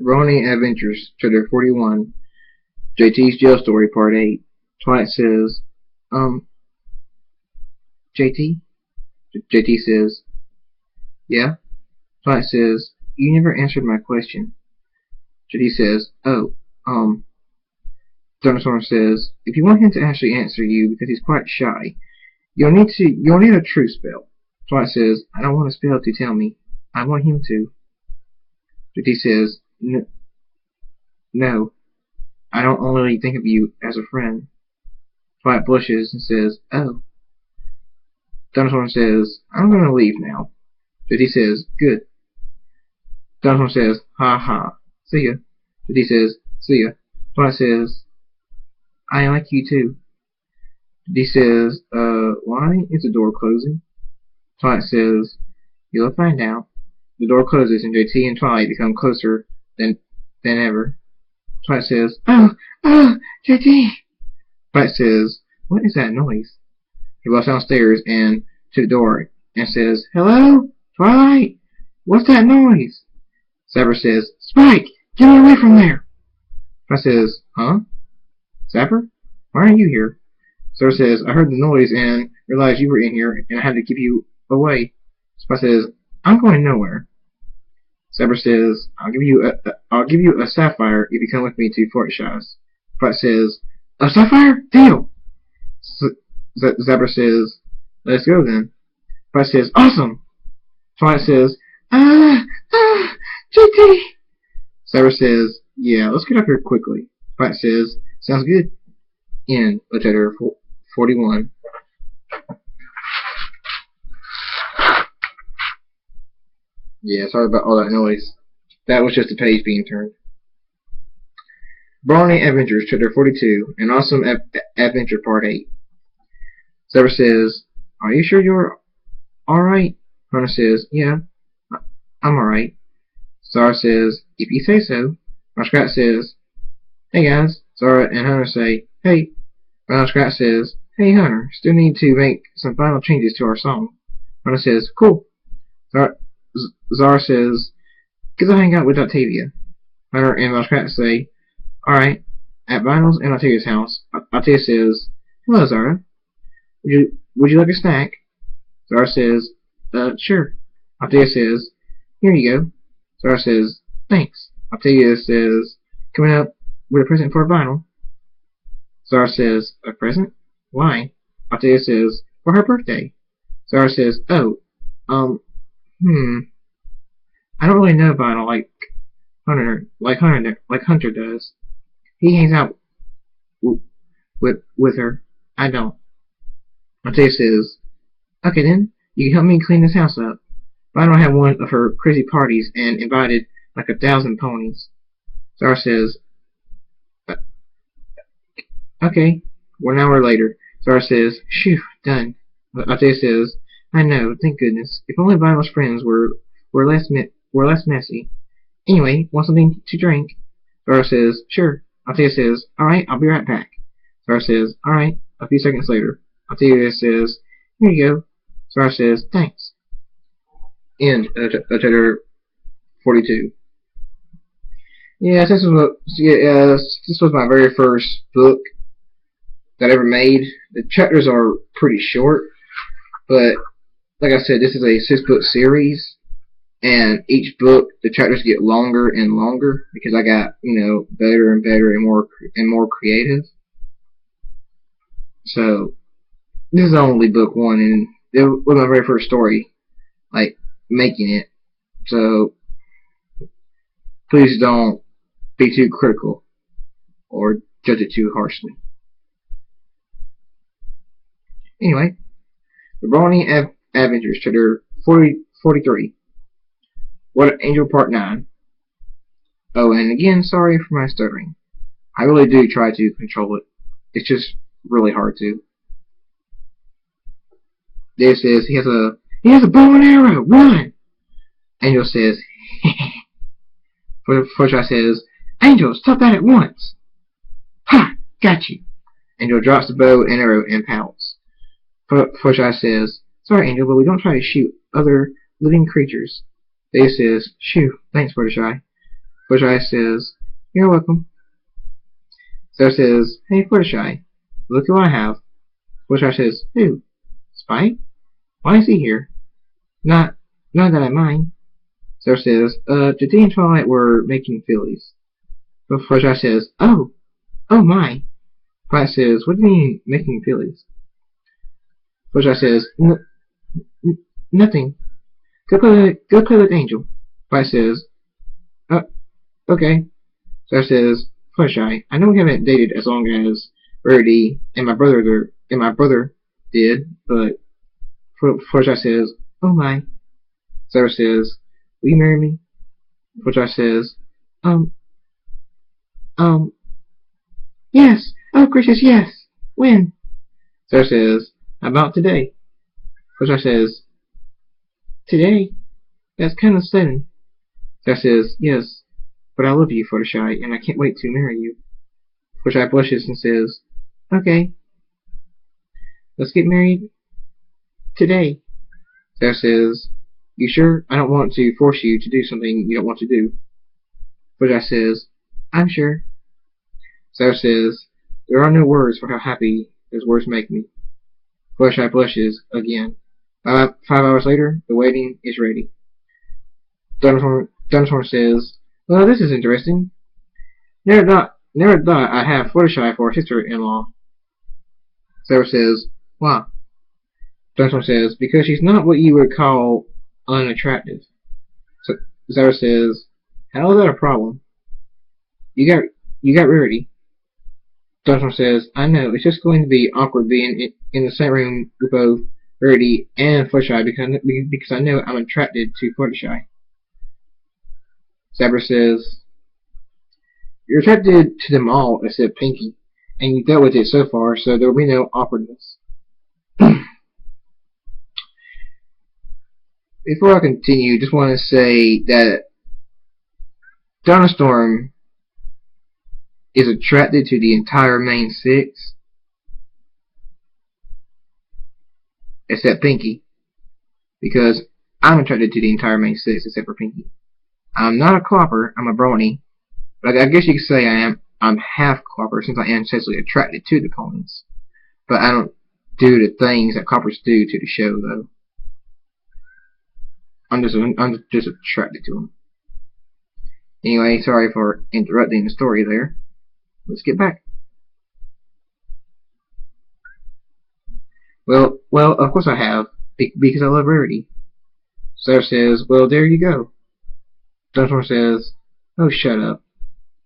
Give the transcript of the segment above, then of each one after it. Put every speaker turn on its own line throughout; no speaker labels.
Brony Adventures, Chapter 41, JT's Jail Story, Part 8. Twilight says, JT? JT says, yeah? Twilight says, you never answered my question. JT says, oh, Thunderstorm says, if you want him to actually answer you, because he's quite shy, you'll need a truth spell. Twilight says, I don't want a spell to tell me. I want him to. JT says, no, I don't only think of you as a friend. Twilight blushes and says, oh. Thunderstorm says, I'm going to leave now. JT says, good. Thunderstorm says, ha ha, see ya. JT says, see ya. Twilight says, I like you too. JT says, why is the door closing? Twilight says, you'll find out. The door closes and JT and Twilight become closer than ever. Twilight says, oh, JT. Twilight says, what is that noise? He walks downstairs and to the door and says, hello, Twilight? What's that noise? Sapper says, Spike, get me away from there. Twilight says, huh? Sapper? Why are you here? Sapper says, I heard the noise and realized you were in here and I had to keep you away. Spike says, I'm going nowhere. Sapper says, I'll give you a sapphire if you come with me to Fort Shies. Spike says, a sapphire? Deal! Sapper says, let's go then. Spike says, awesome! Twilight says, JT! Sapper says, yeah, let's get up here quickly. Spike says, sounds good. End of chapter 41. Yeah, sorry about all that noise. That was just a page being turned. Brony Adventures, Chapter 42, An Awesome Adventure, Part 8. Sapper says, are you sure you're alright? Hunter says, yeah, I'm alright. Zara says, if you say so. Scrat says, hey guys. Zara and Hunter say, hey. Scrat says, hey Hunter, still need to make some final changes to our song. Hunter says, cool. Zara says, because I hang out with Octavia. Hunter and Scrat say, alright. At Vinyl's and Octavia's house, Octavia says, hello Zara. Would you like a snack? Zara says, sure. Octavia says, here you go. Zara says, thanks. Octavia says, coming up with a present for Vinyl. Zara says, a present? Why? Octavia says, for her birthday. Zara says, oh, I don't really know Vinyl like Hunter does. He hangs out with her. I don't. Octavia says, okay then, you can help me clean this house up. Vinyl had one of her crazy parties and invited like 1,000 ponies. Zara says, okay. 1 hour later, Zara says, phew, done. Octavia says, I know, thank goodness. If only Vinyl's friends were less messy. Anyway, want something to drink? Zara says, sure. Octavia says, alright, I'll be right back. Zara says, alright. A few seconds later, Octavia says, here you go. Zara says, thanks. End of chapter 42. Yes, this was my very first book that I ever made. The chapters are pretty short, but like I said, this is a 6-book series, and each book the chapters get longer and longer because I got better and better and more creative. So this is only book 1, and it was my very first story, like making it. So please don't be too critical or judge it too harshly. Anyway, the Brony Adventures, Chapter 43. What an Angel, Part 9. Oh, and again, sorry for my stuttering. I really do try to control it. It's just really hard to. Dave says he has a bow and arrow. Run! Angel says, Fluttershy says, Angel, stop that at once. Ha! Got you. Angel drops the bow and arrow and pouts. Fluttershy says, sorry, Angel, but we don't try to shoot other living creatures. Dave says, shoo, thanks, Fluttershy. Fluttershy says, "You're welcome." Sarah says, "Hey, Fluttershy, look at what I have." Fluttershy says, "Who? Spike? Why is he here?" Not that I mind." Sarah says, "Today and Twilight were making fillies." But Fluttershy says, oh my." Twilight says, "What do you mean, making fillies?" Fluttershy says, Nothing. Go play with Angel." Twilight says, uh, okay." Sarah says, "Fluttershy, I know we haven't dated as long as Rarity and my brother did, but..." Fluttershy says, "Oh my." Sarah says, "Will you marry me?" Fluttershy says, um, um, yes. Oh, gracious, yes. When? Sarah says, "How about today?" Fluttershy says, "Today? That's kind of sudden." Sarah says, "Yes, but I love you, Fluttershy, and I can't wait to marry you." Fluttershy blushes and says, "Okay, let's get married today." Sarah says, "You sure? I don't want to force you to do something you don't want to do." Fluttershy says, "I'm sure." Sarah says, "There are no words for how happy those words make me." Fluttershy blushes again. 5 hours later, the wedding is ready. Thunderstorm says, "Well, this is interesting. Never thought I'd have Fluttershy for a sister-in-law." Sarah says, "Why?" Thunderstorm says, "Because she's not what you would call unattractive." So Sarah says, "How is that a problem? You got Rarity." Thunderstorm says, "I know, it's just going to be awkward being in the same room with both Rarity and Fluttershy because I know I'm attracted to Fluttershy." Sabra says, "You're attracted to them all except Pinky, and you've dealt with it so far, so there will be no awkwardness." Before I continue, just want to say that Thunderstorm is attracted to the entire main six, except Pinky, because I'm attracted to the entire main six except for Pinky. I'm not a Clopper, I'm a Brony, but I guess you could say I'm half Clopper since I am sexually attracted to the ponies. But I don't do the things that Cloppers do to the show, though. I'm just attracted to them. Anyway, sorry for interrupting the story there. Let's get back. Well, of course I have, because I love Rarity. Sarah says, "Well, there you go." Thunderstorm says, "Oh, shut up."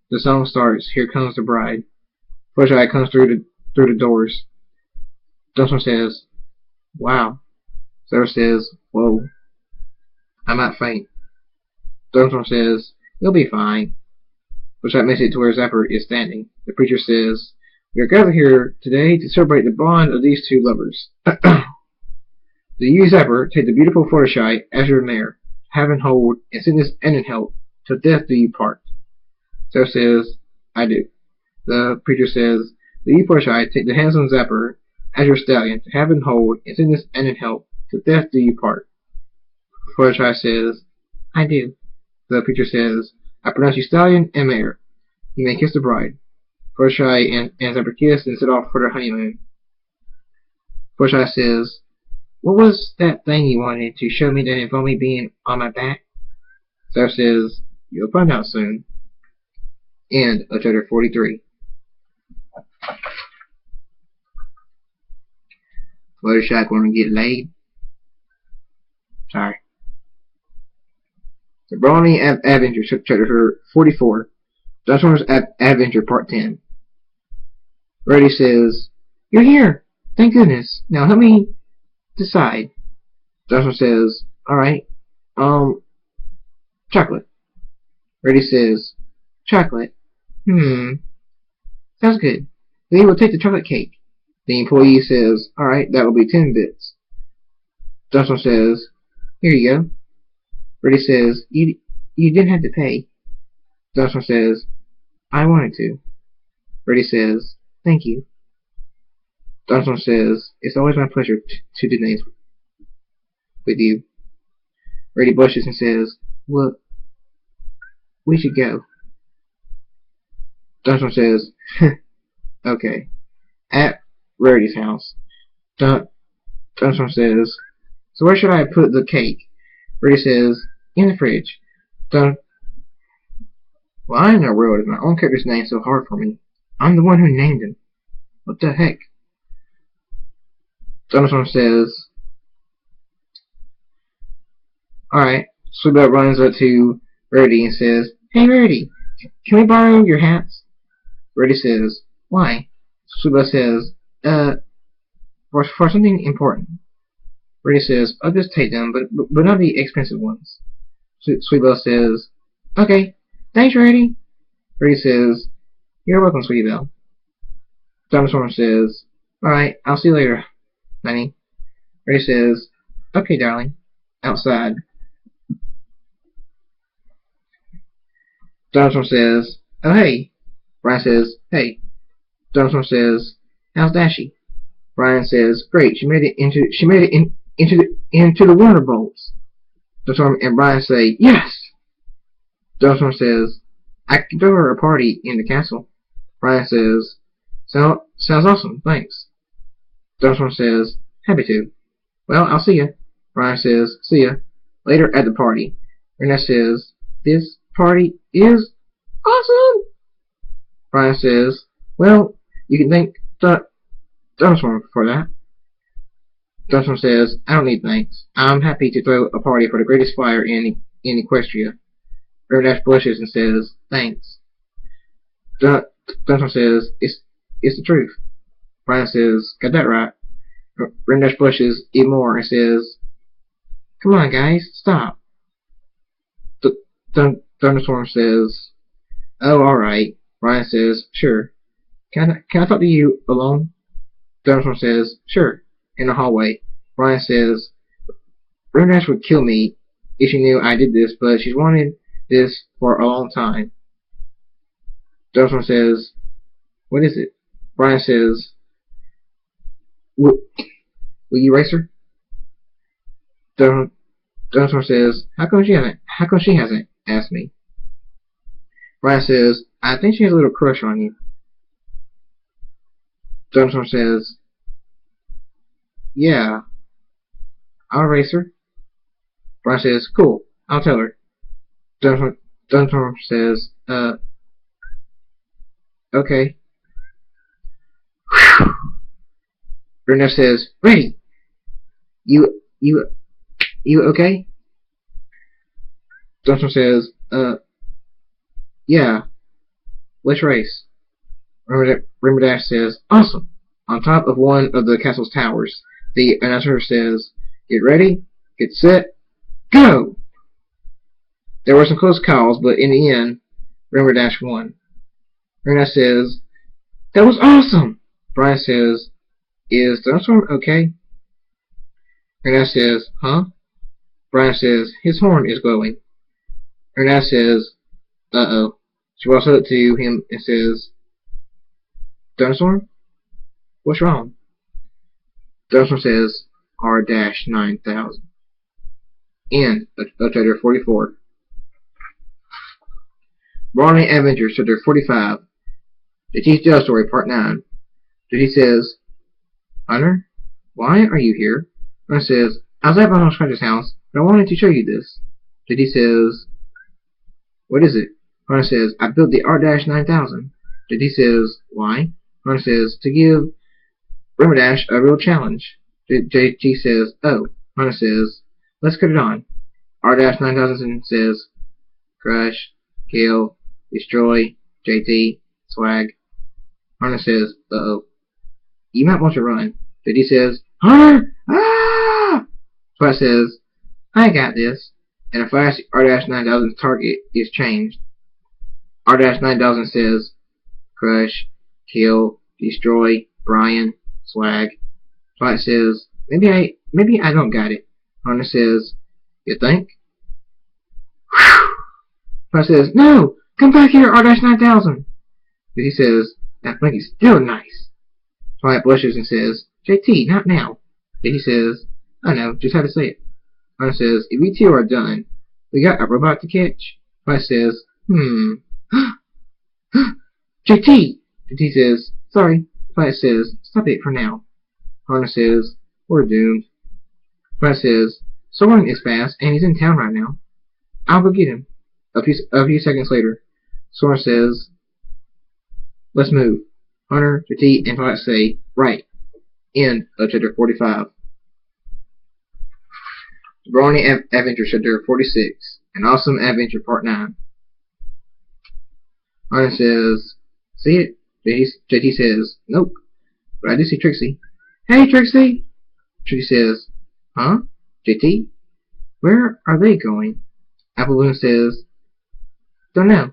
The song starts, "Here Comes the Bride." Fluttershy comes through the doors. Thunderstorm says, "Wow." Sarah says, "Whoa. I might faint." Thunderstorm says, "You'll be fine." Fluttershy makes it to where Zapper is standing. The preacher says, "We are gathered here today to celebrate the bond of these two lovers. Do you, Zapper, take the beautiful Fluttershy as your mare, have and hold, in sickness and in health, till death do you part?" Sarah says, "I do." The preacher says, "Do you, Fluttershy, take the handsome Zapper as your stallion, to have and hold, in sickness and in health, till death do you part?" Fluttershy says, "I do." The preacher says, "I pronounce you stallion and mare. You may kiss the bride." Fluttershy and Zapper kiss and set off for their honeymoon. Fluttershy says, "What was that thing you wanted to show me that involved me being on my back?" Sarah says, "You'll find out soon." End of chapter 43. Fluttershy gonna get laid? Sorry. The Brony Adventure, chapter 44. Dinosaur's Adventure, part 10. Rarity says, "You're here! Thank goodness. Now help me decide." Dinosaur says, "Alright, chocolate." Rarity says, "Chocolate? Sounds good. Then we'll take the chocolate cake." The employee says, "Alright, that will be 10 bits." Dinosaur says, "Here you go." Rarity says, You didn't have to pay." Dinosaur says, "I wanted to." Rarity says, "Thank you." Dinosaur says, "It's always my pleasure to do things with you." Rarity blushes and says, we should go. Thunderstorm says, okay. At Rarity's house. Thunderstorm says, so where should I put the cake? Rarity says, in the fridge. Well, I know Will is my own character's name so hard for me. I'm the one who named him. What the heck? Thunderstorm says, alright. Sweetbell runs up to Rarity and says, hey Rarity, can we borrow your hats? Rarity says, why? Sweetbell says, for something important. Rarity says, I'll just take them, but not the expensive ones. Sweetbell says, okay, thanks Rarity. Rarity says, you're welcome, Sweetbell. Thunderstorm says, alright, I'll see you later, honey. Rarity says, okay, darling. Outside. Thunderstorm says, oh hey. Brian says, hey. Thunderstorm says, how's Dashie? Brian says, great, she made it into the water bowls. Thunderstorm and Brian say, yes. Thunderstorm says, I can throw her a party in the castle. Brian says, sounds awesome, thanks. Thunderstorm says, happy to. Well, I'll see ya. Brian says, see ya. Later at the party. Renee says, this party is awesome. Brian says, well, you can thank Thunderstorm for that. Thunderstorm says, I don't need thanks. I'm happy to throw a party for the greatest fire in Equestria. Renee blushes and says, thanks. Thunderstorm says, it's the truth. Brian says, got that right. Renee blushes even more and says, come on, guys, stop. Thunderstorm says, oh, alright. Brian says, sure. Can I talk to you alone? Thunderstorm says, sure. In the hallway. Brian says, Renee would kill me if she knew I did this, but she's wanted this for a long time. Thunderstorm says, what is it? Brian says, will you race her? Thunderstorm says, how come she hasn't asked me? Brian says, I think she has a little crush on you. Thunderstorm says, yeah, I'll race her. Brian says, cool, I'll tell her. Thunderstorm says, okay. Renee says, ready. You okay? Thunderstorm says, yeah. Let's race. Rainbow Dash says, awesome. On top of one of the castle's towers, the announcer says, get ready, get set, go! There were some close calls, but in the end, Rainbow Dash won. Rainbow Dash says, that was awesome! Brian says, is Thunderstorm okay? Rainbow Dash says, huh? Brian says, his horn is glowing. Rainbow Dash says, uh-oh. She walks up to him and says, Thunderstorm? What's wrong? Thunderstorm says, R-9000. End of Chapter 44. Brony Adventures, Chapter 45. The Chief Jail Story, Part 9. Judy says, Hunter, why are you here? Hunter says, I was at my Uncle Scratch's house, but I wanted to show you this. Judy says, what is it? Hunter says, I built the R-9000. Judy says, why? Hunter says, to give Rainbow Dash a real challenge. JG says, oh. Hunter says, let's cut it on. R-9000 says, crush, kill, destroy, JT, swag. Hunter says, uh-oh. You might want to run. JT says, Hunter! Ah! Swag says, I got this. And a flash, R-9000's target is changed. R-9000 says, crush, kill, destroy, Brian, swag. Swag says, maybe I don't got it. Hunter says, you think? Swag says, no! Come back here, R-9000! He says, that blanket's still nice. Swag blushes and says, JT, not now. He says, I know, just had to say it. Hunter says, if we two are done, we got a robot to catch. Swag says, Hmm. JT! JT says, sorry. Twilight says, stop it for now. Connor says, we're doomed. Twilight says, Soren is fast and he's in town right now. I'll go get him. A few seconds later, Soren says, let's move. Hunter, JT, and Twilight say, right. End of chapter 45. Brony Adventure chapter 46. An Awesome Adventure part 9. Hunter says, see it? JT says, nope. But I do see Trixie. Hey, Trixie! Trixie says, huh? JT? Where are they going? Apple Bloom says, don't know.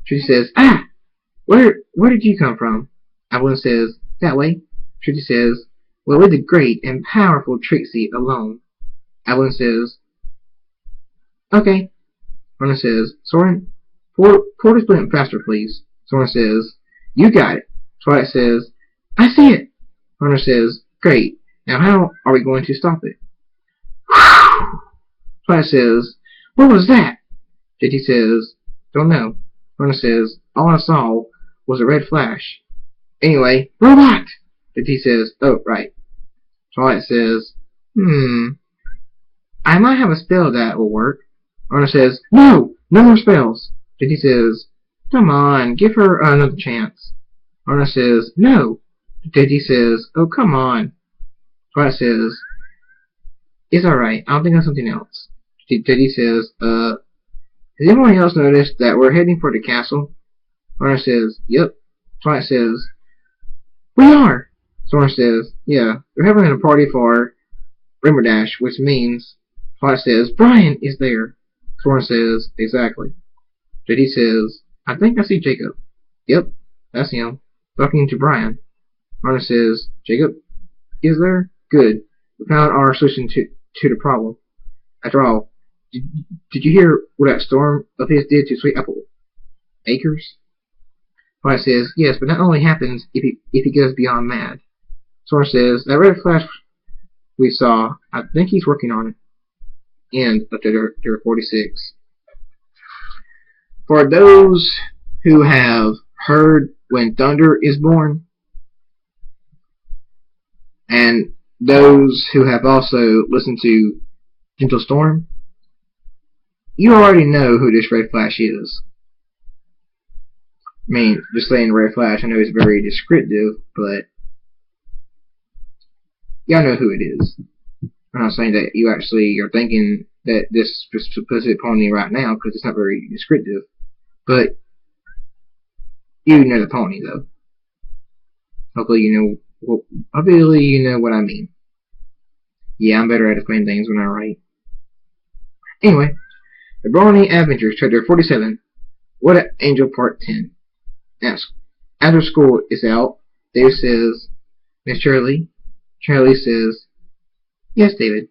Trixie says, ah! Where did you come from? Apple Bloom says, that way. Trixie says, well, with the great and powerful Trixie alone. Apple Bloom says, okay. Rona says, Soren, pour this blimp faster, please. Soren says, you got it. Twilight says, I see it. Rona says, great. Now how are we going to stop it? Twilight says, what was that? JT says, don't know. Rona says, all I saw was a red flash. Anyway, robot! JT says, oh, right. Twilight says, I might have a spell that will work. Rona says, no more spells. JT says, come on, give her another chance. Rona says, no. JT says, oh, come on. Twilight says, it's alright, I'll think of something else. JT says, has anyone else noticed that we're heading for the castle? Rona says, yep. Twilight says, we are. Soren says, yeah, they're having a party for Rainbow Dash, which means, Twilight says, Brian is there. Soren says, exactly. JT says, I think I see Jacob. Yep, that's him, talking to Brian. Rona says, Jacob is there? Good. We found our solution to the problem. After all, did you hear what that storm of his did to Sweet Apple Acres? Twilight says, yes, but that only happens if he goes beyond mad. Soren says, that red flash we saw, I think he's working on it. End of chapter 46. For those who have heard When Thunder is Born, and those who have also listened to Gentle Storm, you already know who this Red Flash is. I mean, just saying Red Flash, I know it's very descriptive, but y'all know who it is. I'm not saying that you actually are thinking that this specific pony right now, because it's not very descriptive, but you know the pony, though. Hopefully you know what I mean. Yeah, I'm better at explaining things when I write. Anyway, The Brony Adventures, Chapter 47, What an Angel, Part 10. After school is out, Dave says, Miss Shirley. Shirley says, yes, David.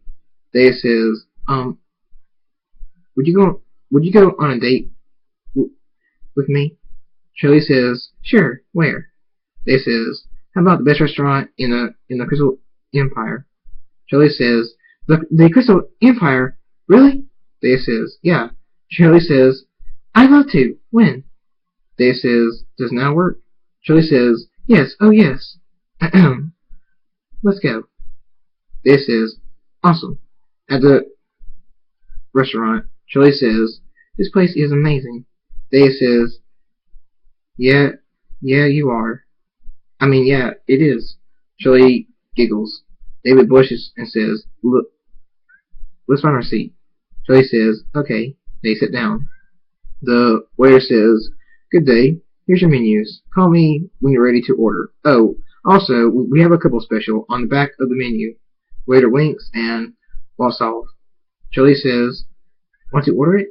Dave says, would you go on a date with me? Shirley says, sure, where? Dave says, how about the best restaurant in the Crystal Empire? Shirley says, the Crystal Empire? Really? Dave says, yeah. Shirley says, I'd love to. When? Dave says, does now work? Shirley says, yes, oh yes. Let's go. Dave says, awesome. At the restaurant, Shirley says, this place is amazing. Dave says, yeah, you are. I mean, yeah, it is. Shirley giggles. David blushes and says, look, let's find our seat. Shirley says, okay. They sit down. The waiter says, good day. Here's your menus. Call me when you're ready to order. Oh, also, we have a couple special on the back of the menu. Waiter winks and walks off. Shirley says, want to order it?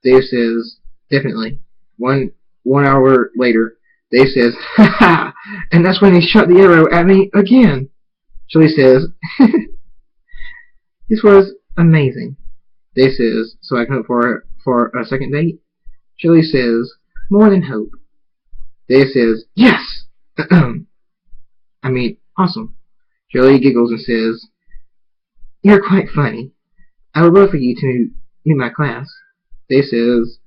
Dave says, definitely. One hour later, Dave says, ha ha! And that's when he shot the arrow at me again. Shirley says, this was amazing. Dave says, so I can hope for a second date? Shirley says, more than hope. Dave says, yes! I mean, awesome. Shirley giggles and says, you're quite funny. I would love for you to meet my class. Dave says,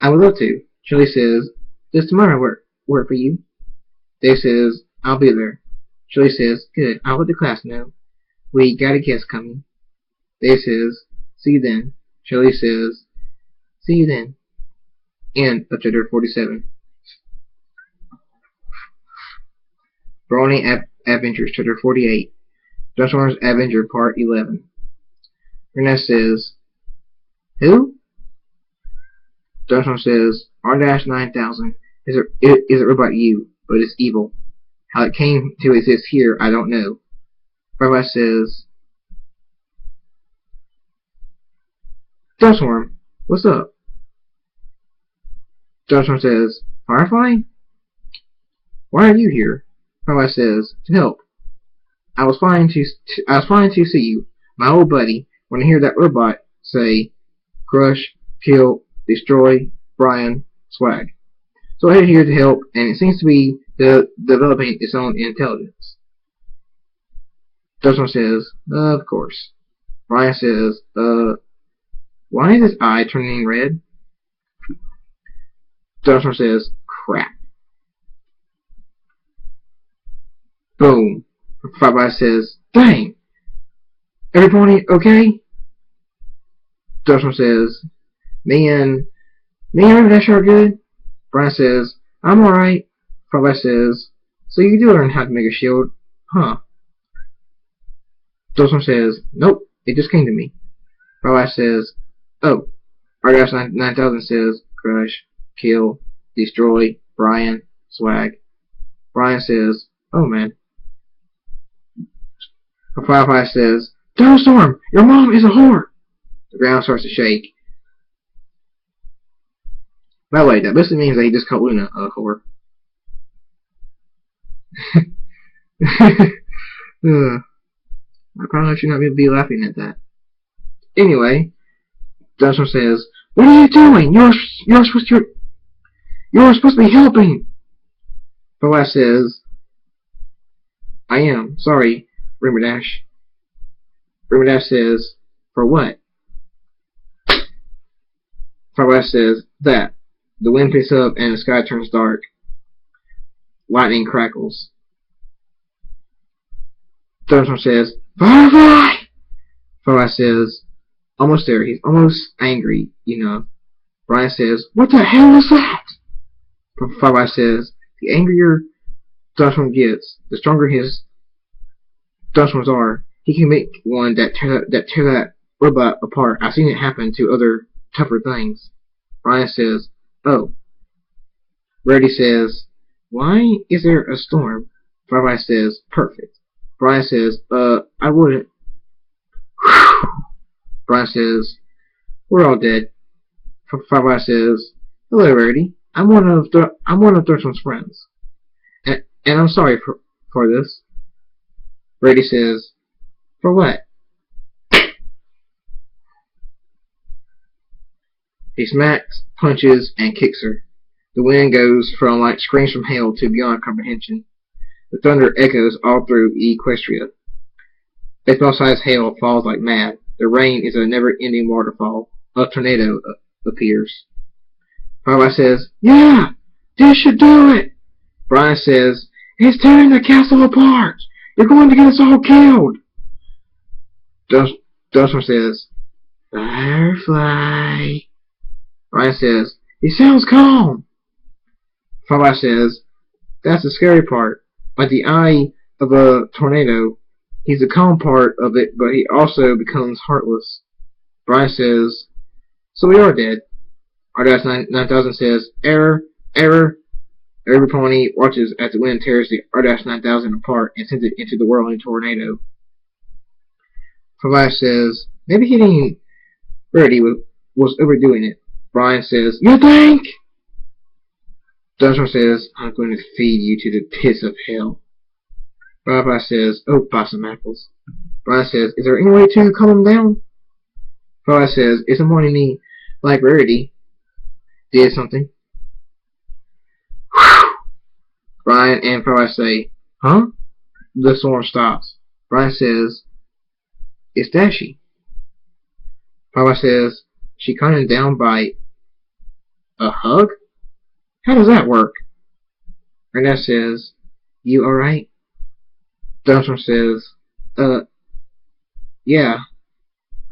I would love to. Shirley says, does tomorrow work for you? Dave says, I'll be there. Shirley says, good, I'll let the class know. We got a guest coming. Dave says, see you then. Shirley says, see you then. End of chapter 47. Brony Adventures, chapter 48. Transformers Adventure, part 11. Ernest says, who? Transformer says, R-9000 is a robot you, but it's evil. How it came to exist here, I don't know. Firefly says, Transform, what's up? Transform says, Firefly? Why are you here? Firefly says, to help. I was flying to see you, my old buddy, when I hear that robot say, crush, kill, destroy, Brian, swag. So I headed here to help, and it seems to be developing its own intelligence. Transform says, of course. Brian says, why is his eye turning red? Transform says, crap. Boom. Firefly says, dang. Everybody okay? Transform says, me and Dash are good. Brian says, I'm alright. Firefly says, so you do learn how to make a shield, huh? Transform says, nope, it just came to me. Firefly says, oh. R-9000 says, crush, kill, destroy, Brian, swag. Brian says, oh man. Firefly says, Thunderstorm, your mom is a whore. The ground starts to shake. By the way, that basically means that he just called Luna a whore. I probably should not be laughing at that. Anyway, Thunderstorm says, what are you doing? You're supposed to be helping. Firefly says, I am. Sorry, Rainbow Dash. Rainbow Dash says, for what? Firefly says, that. The wind picks up and the sky turns dark. Lightning crackles. Thunderstorm says, Firefly! Firefly says, almost there. He's almost angry, you know. Brian says, what the hell is that? Firefly says, the angrier Thunderstorm gets, the stronger his Thunderstorms are. He can make one that tear that robot apart. I've seen it happen to other tougher things. Brian says, oh. Rarity says, why is there a storm? Firefly says, perfect. Brian says, I wouldn't. Whew. Brian says, we're all dead. Firefly says, hello, Rarity. I'm one of Thunderstorm's friends. And I'm sorry for this. Rarity says, for what? He smacks, punches, and kicks her. The wind goes from like screams from hell to beyond comprehension. The thunder echoes all through Equestria. Baseball-sized hail falls like mad. The rain is a never-ending waterfall. A tornado appears. Firefly says, yeah! This should do it! Brian says, it's tearing the castle apart! You're going to get us all killed! Thunderstorm says, Firefly. Brian says, he sounds calm. Firefly says, that's the scary part. Like the eye of a tornado, he's the calm part of it, but he also becomes heartless. Brian says, so we are dead. R-9000 says, error, error. Every pony watches as the wind tears the R-9000 apart and sends it into the whirling tornado. Firefly says, maybe hitting Rarity was overdoing it. Brian says, you think? Thunderstorm says, I'm going to feed you to the pits of hell. Firefly says, oh, buy some apples. Brian says, is there any way to calm him down? Firefly says, it's annoying me like Rarity did something. Whew. Brian and Firefly say, huh? The storm stops. Brian says, it's Dashy. Firefly says, she caught him down by A hug? How does that work? Renette says, you alright? Thunderstorm says, yeah.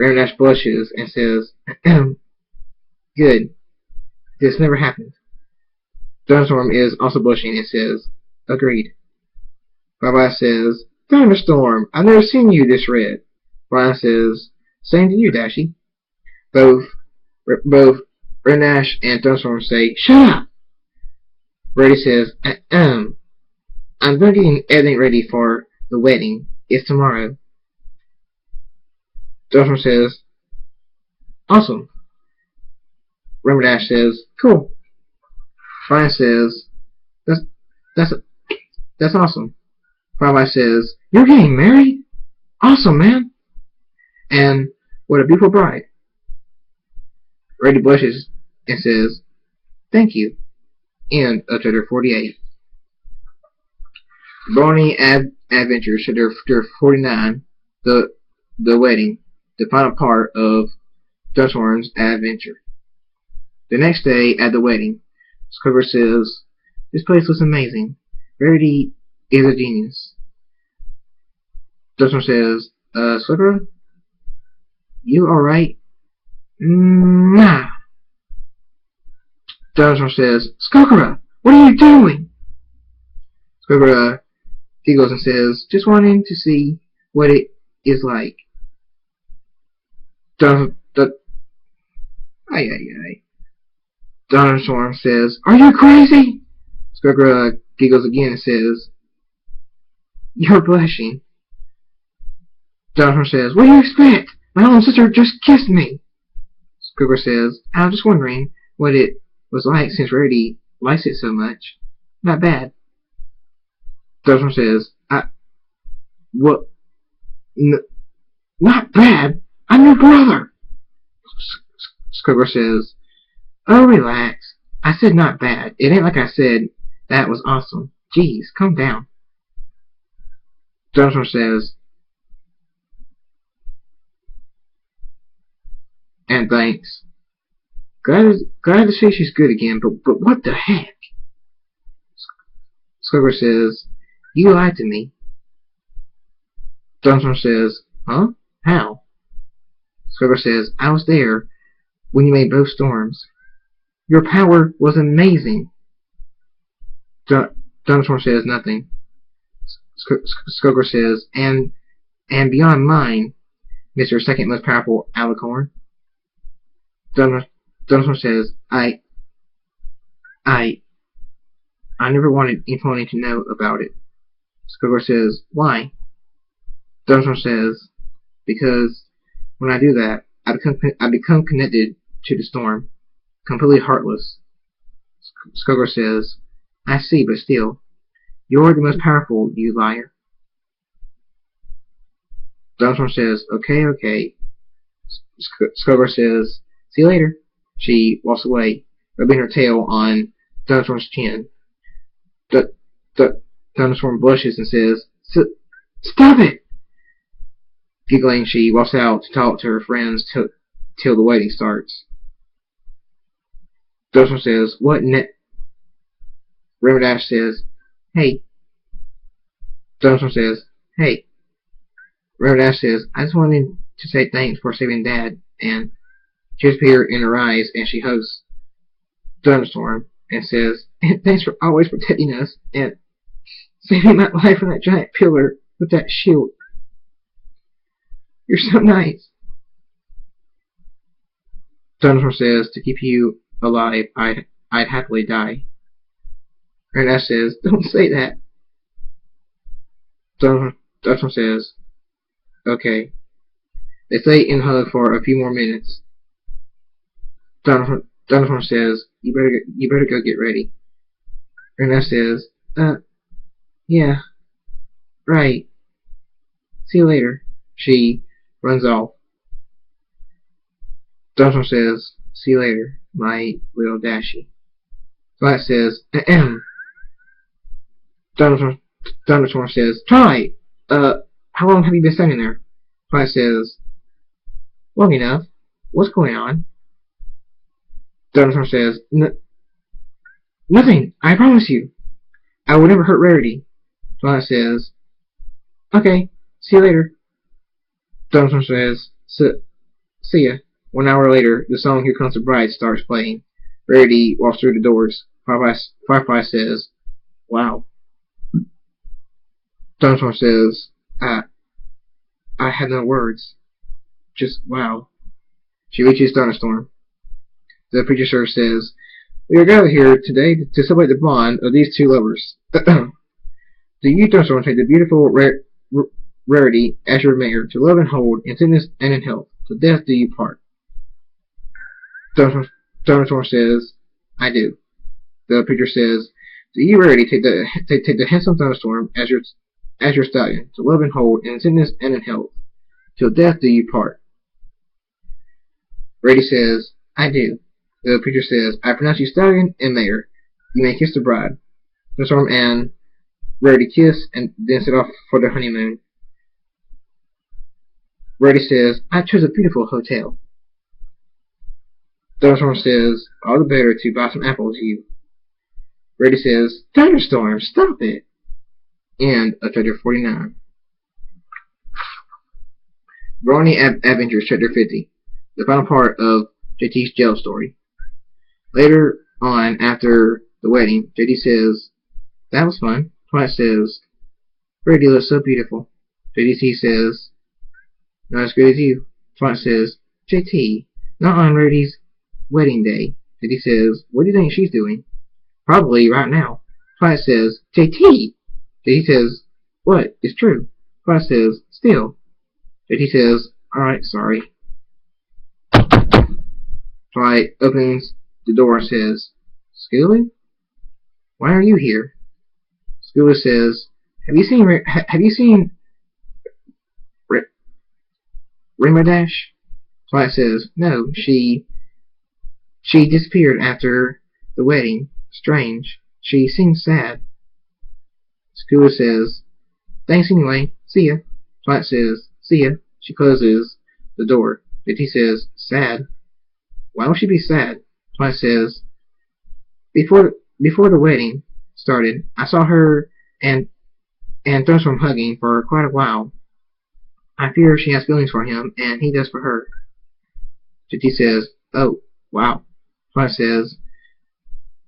Renette blushes and says, good. This never happened. Thunderstorm is also blushing and says, agreed. Bye-Bye says, Thunderstorm, I've never seen you this red. Brian says, same to you, Dashy. Both Renash and Thunderstorm say, shut up! Brady says, I'm getting everything ready for the wedding. It's tomorrow. Thunderstorm says, awesome. Renash says, cool. Brian says, that's awesome. Bye-Bye says, you're getting married? Awesome, man. And what a beautiful bride. Brady blushes and says, thank you. End of chapter 48. Brony Adventures, chapter 49, the wedding, the final part of Thunderstorm's adventure. The next day at the wedding, Squidward says, this place looks amazing. Rarity is a genius. Thunderstorm says, Squidward, you alright? Nah. Thunderstorm says, Skokora, what are you doing? Skokora giggles and says, just wanting to see what it is like. Thunderstorm says, are you crazy? Skokora giggles again and says, you're blushing. Thunderstorm says, what do you expect? My own sister just kissed me. Skokora says, I was just wondering what it was like since Rarity likes it so much. Not bad. Thunderstorm says, what? Not bad? I'm your brother. Skokora says, oh, relax. I said not bad. It ain't like I said that was awesome. Jeez, calm down. Thunderstorm says, and thanks. Glad to see she's good again, but what the heck? Skokora says, you lied to me. Thunderstorm says, huh? How? Skokora says, I was there when you made both storms. Your power was amazing. Thunderstorm says nothing. Skokora says, and beyond mine, Mr. Second Most Powerful Alicorn. Thunderstorm says, I never wanted anyone to know about it. Skokora says, why? Thunderstorm says, because when I do that, I become connected to the storm, completely heartless. Skokora says, I see, but still, you're the most powerful, you liar. Thunderstorm says, okay. Skokora says, see you later. She walks away, rubbing her tail on Thunderstorm's chin. Thunderstorm blushes and says, stop it! Giggling, she walks out to talk to her friends till the wedding starts. Thunderstorm says, what Rainbow says, hey. Thunderstorm says, hey. Rainbow says, I just wanted to say thanks for saving Dad, and tears appear in her eyes, and she hugs Thunderstorm and says, and thanks for always protecting us and saving my life from that giant pillar with that shield. You're so nice. Thunderstorm says, to keep you alive, I'd happily die. Rainbow says, don't say that. Thunderstorm says, okay. They stay and hug for a few more minutes. Thunderstorm says, you better go get ready. Rainbow says, yeah, right. See you later. She runs off. Thunderstorm says, see you later, my little Dashy. Twilight says, Thunderstorm says, Twilight, how long have you been standing there? Twilight says, long enough. What's going on? Thunderstorm says, nothing, I promise you. I will never hurt Rarity. Twilight says, okay, see you later. Thunderstorm says, see ya. 1 hour later, the song Here Comes the Bride starts playing. Rarity walks through the doors. Firefly says, wow. Thunderstorm says, I have no words. Just wow. She reaches Thunderstorm. The preacher says, we are gathered here today to celebrate the bond of these two lovers. Do you, Thunderstorm, take the beautiful Rarity as your mayor to love and hold in sickness and in health, till death do you part? Thunderstorm says, I do. The preacher says, do you, Rarity, take the handsome Thunderstorm as your stallion to love and hold in sickness and in health, till death do you part? Rarity says, I do. The preacher says, I pronounce you stallion and mayor. You may kiss the bride. Thunderstorm and Rarity kiss and then set off for their honeymoon. Rarity says, I chose a beautiful hotel. Thunderstorm says, all the better to buy some apples, you. Rarity says, Thunderstorm, stop it. End of chapter 49. Brony Adventures, chapter 50. The final part of JT's jail story. Later on, after the wedding, JT says, that was fun. Twilight says, Rarity looks so beautiful. JT says, not as good as you. Twilight says, JT, not on Rarity's wedding day. JT says, what do you think she's doing? Probably right now. Twilight says, JT! JT says, what? It's true. Twilight says, still. JT says, alright, sorry. Twilight opens the door and says, Schooler? Why are you here? Schooler says, have you seen Rainbow Dash? Twilight says, no, she disappeared after the wedding. Strange. She seems sad. Schooler says, thanks anyway. See ya. Twilight says, see ya. She closes the door. JT says, sad? Why would she be sad? Twilight says, before the wedding started, I saw her and Thunderstorm hugging for quite a while. I fear she has feelings for him, and he does for her. JT says, oh, wow. Twilight says,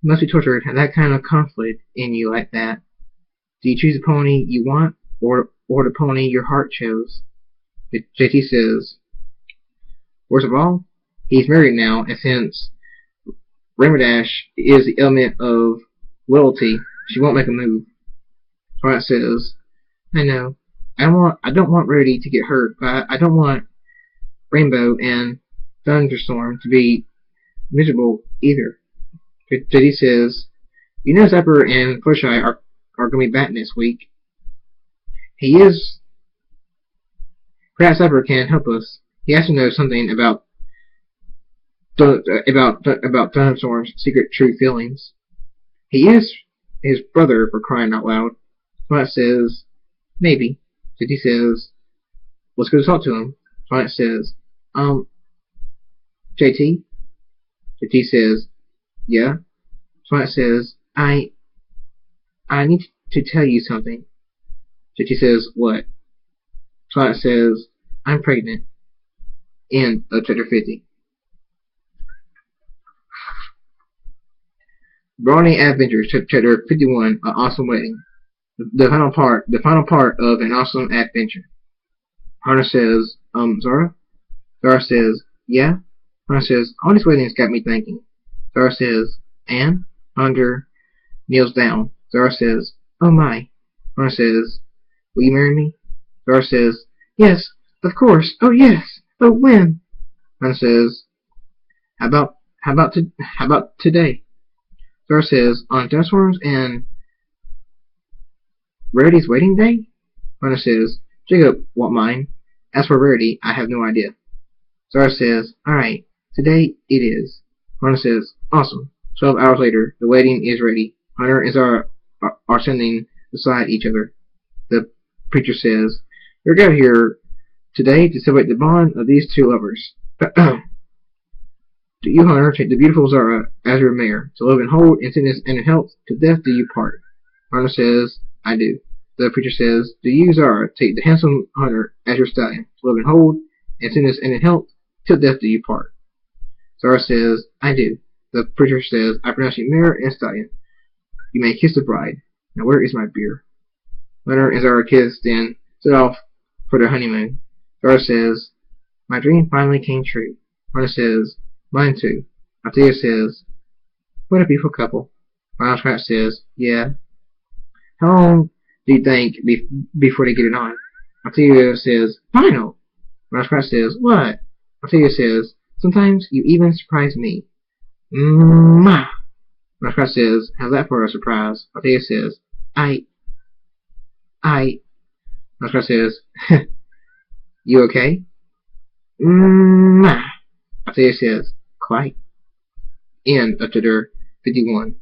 you must be tortured to have that kind of conflict in you like that. Do you choose the pony you want, or the pony your heart chose? JT says, worst of all, he's married now, and since Rainbow Dash is the element of loyalty, she won't make a move. Twilight says, I know. I don't want Rarity to get hurt, but I don't want Rainbow and Thunderstorm to be miserable either. JD says, you know Zapper and Fluttershy are going to be back next week. He is. Perhaps Zapper can help us. He has to know something about Thunderstorm's secret true feelings. He is his brother, for crying out loud. Twilight says, maybe. JT says, let's go talk to him. Twilight says, JT? JT says, yeah? Twilight says, I need to tell you something. JT says, what? Twilight says, I'm pregnant. End of chapter 50. Brony Adventures, chapter 51, An Awesome Wedding. The final part of An Awesome Adventure. Hunter says, Zara? Zara says, yeah? Hunter says, all these weddings got me thinking. Zara says, and? Hunter kneels down. Zara says, oh my. Hunter says, will you marry me? Zara says, yes, of course. Oh yes. Oh when? Hunter says, how about today? Zara says, on Thunderstorms and Rarity's wedding day? Hunter says, Jacob won't mind. As for Rarity, I have no idea. Zara says, alright, today it is. Hunter says, awesome. 12 hours later, the wedding is ready. Hunter and Zara are standing beside each other. The preacher says, we're gathered here today to celebrate the bond of these two lovers. Do you, Hunter, take the beautiful Zara as your mare, to love and hold, in sickness and in health, to death do you part? Hunter says, I do. The preacher says, do you, Zara, take the handsome Hunter as your stallion, to love and hold, in sickness and in health, till death do you part? Zara says, I do. The preacher says, I pronounce you mare and stallion. You may kiss the bride. Now where is my beer? Hunter and Zara kiss, then set off for their honeymoon. Zara says, my dream finally came true. Hunter says, mine too. Althea says, what a beautiful couple. Miles Scratch says, yeah. How long do you think before they get it on? Althea says, final. Miles Scratch says, what? Althea says, sometimes you even surprise me. Mwah. Miles Scratch says, how's that for a surprise? Althea says, I. Miles Scratch says, you okay? Mwah. Althea says, quite. End of chapter 51.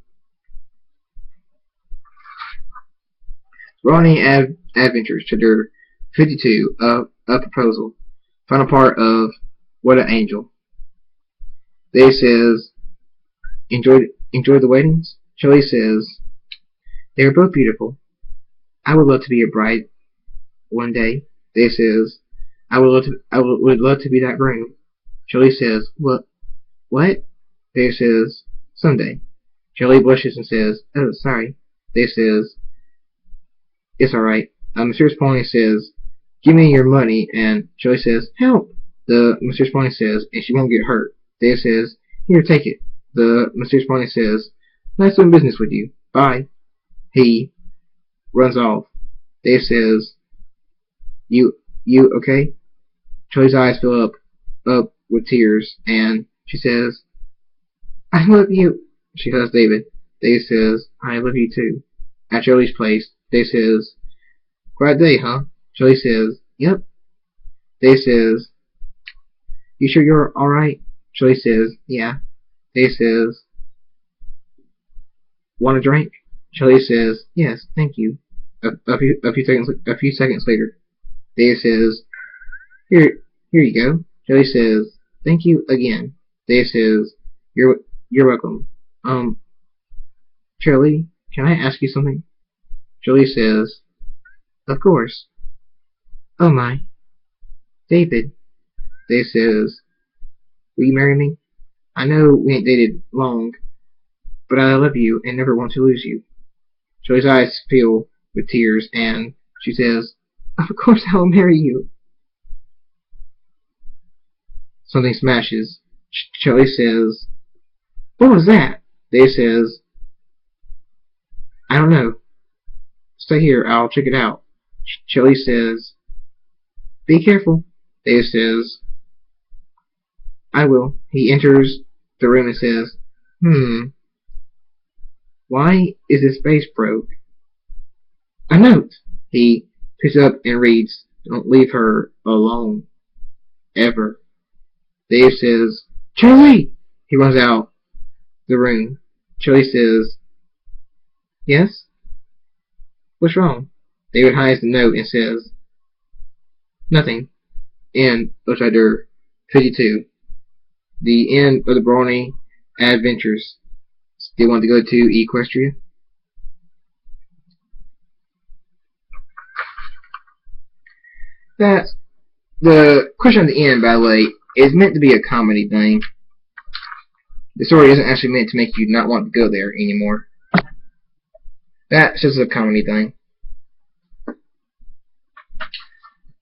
Brony Adventures, chapter 52 of A Proposal. Final part of What an Angel. Dave says, enjoy the weddings? Shelley says, they are both beautiful. I would love to be a bride one day. Dave says, I would love to be that groom. Shelley says, what? Dave says, someday. Shelley blushes and says, oh, sorry. Dave says, it's alright. Mysterious Pony says, give me your money, and Shelley says, help. The Mysterious Pony says, and she won't get hurt. Dave says, here, take it. The Mysterious Pony says, nice doing business with you. Bye. He runs off. Dave says, you okay? Shelley's eyes fill up with tears, and she says, I love you. She hugs David. Dave says, I love you too. At Shelley's place, Dave says, quiet day, huh? Shelley says, yep. Dave says, you sure you're alright? Shelley says, yeah. Dave says, want a drink? Shelley says, yes, thank you. A few seconds later, Dave says, here you go. Shelley says, thank you again. Dave says, you're welcome. Shelley, can I ask you something? Shelley says, of course. Oh my. David. Dave says, will you marry me? I know we ain't dated long, but I love you and never want to lose you. Shelley's eyes fill with tears, and she says, of course I will marry you. Something smashes. Shelley says, what was that? Dave says, I don't know. Stay here, I'll check it out. Shelley says, be careful. Dave says, I will. He enters the room and says, why is this vase broke? A note. He picks it up and reads, don't leave her alone. Ever. Dave says, Shelley! He runs out the room. Shelley says, yes? What's wrong? David hides the note and says, nothing. End of chapter 52. The end of the Brony Adventures. They want to go to Equestria. That's the question at the end, by the way, is meant to be a comedy thing. The story isn't actually meant to make you not want to go there anymore. That's just a comedy thing.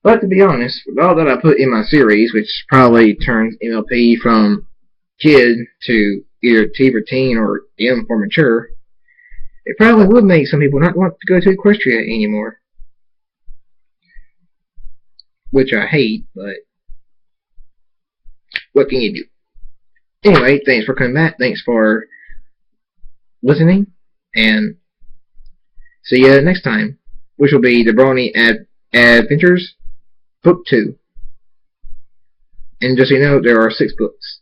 But to be honest, with all that I put in my series, which probably turns MLP from kid to either T for teen or M for mature, it probably would make some people not want to go to Equestria anymore. Which I hate, but what can you do? Anyway, thanks for coming back. Thanks for listening. And see you next time, which will be the Brony Adventures Book 2. And just so you know, there are 6 books.